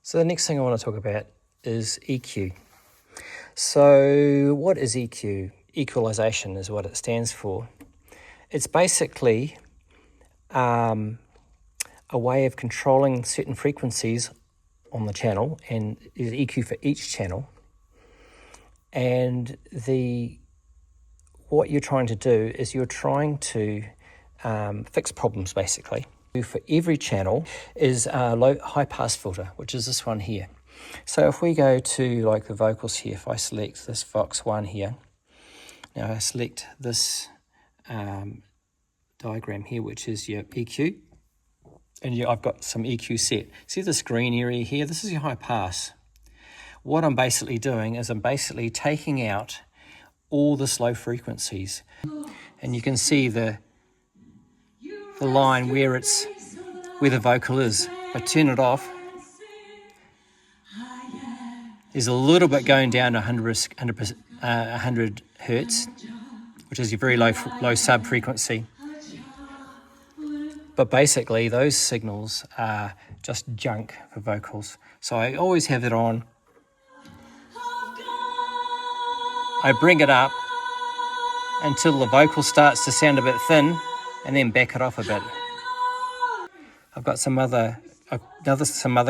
So the next thing I want to talk about is EQ. So what is EQ? Equalization is what it stands for. It's basically a way of controlling certain frequencies on the channel, and is EQ for each channel. And what you're trying to do is you're trying to fix problems, basically. For every channel is a high pass filter, which is this one here. So if we go to like the vocals here, if I select this Vox 1 here, now I select this diagram here, which is your EQ, and I've got some EQ set. See this green area here? This is your high pass. What I'm basically doing is I'm basically taking out all this low frequencies, and you can see the line where the vocal is. If I turn it off, there's a little bit going down to 100 hertz, which is your very low sub frequency. But basically those signals are just junk for vocals. So I always have it on. I bring it up until the vocal starts to sound a bit thin, and then back it off a bit. I've got some other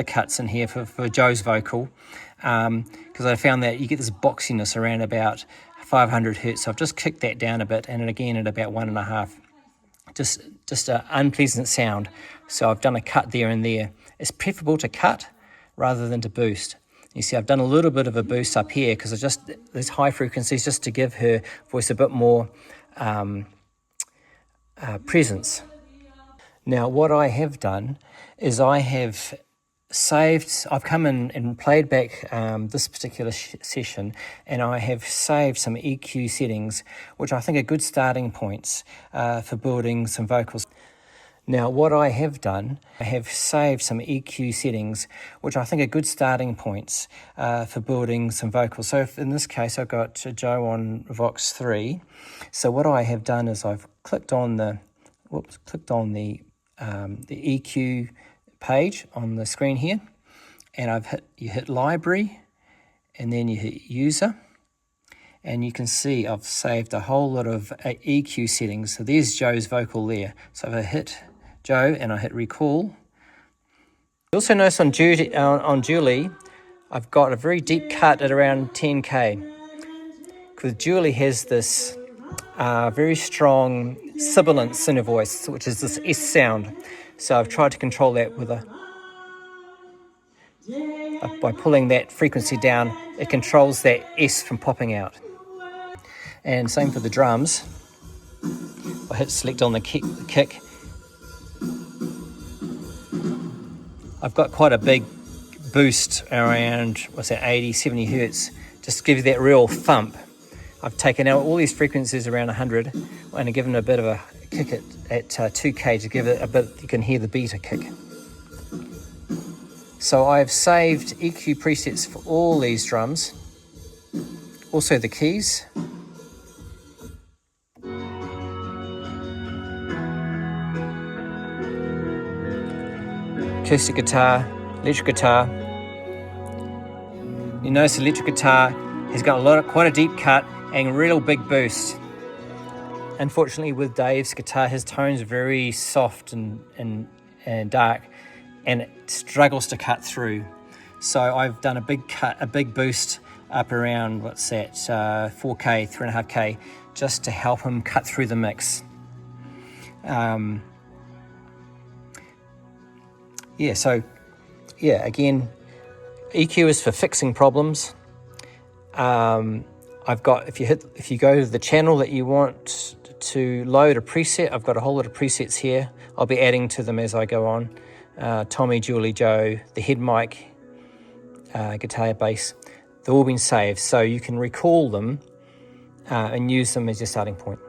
cuts in here for Joe's vocal, because I found that you get this boxiness around about 500 hertz. So I've just kicked that down a bit, and again at about 1.5. Just an unpleasant sound. So I've done a cut there and there. It's preferable to cut rather than to boost. You see, I've done a little bit of a boost up here because there's high frequencies, just to give her voice a bit more presence. Now, what I have done is I've come in and played back this particular session, and I have saved some EQ settings, which I think are good starting points for building some vocals. Now, what I have done, I have saved some EQ settings, which I think are good starting points for building some vocals. So in this case, I've got Joe on Vox 3. So what I have done is I've clicked on the EQ page on the screen here, and you hit library, and then you hit user, and you can see I've saved a whole lot of EQ settings. So there's Joe's vocal there. So if I hit Joe and I hit recall, you also notice on Julie, I've got a very deep cut at around 10k, because Julie has this very strong sibilance in her voice, which is this S sound. So I've tried to control that with by pulling that frequency down. It controls that S from popping out. And same for the drums. I hit select on the kick. I've got quite a big boost around, 80, 70 hertz, just to give you that real thump. I've taken out all these frequencies around 100 and given a bit of a kick at 2k to give it a bit, you can hear the beta kick. So I've saved EQ presets for all these drums, also the keys. Acoustic guitar, electric guitar. You notice the electric guitar has got quite a deep cut and a real big boost. Unfortunately, with Dave's guitar, his tone's very soft and dark, and it struggles to cut through. So I've done a big boost up around 4k, 3.5k, just to help him cut through the mix. Again, EQ is for fixing problems. If you go to the channel that you want to load a preset, I've got a whole lot of presets here. I'll be adding to them as I go on. Tommy, Julie, Joe, the head mic, guitar, bass, they've all been saved. So you can recall them and use them as your starting point.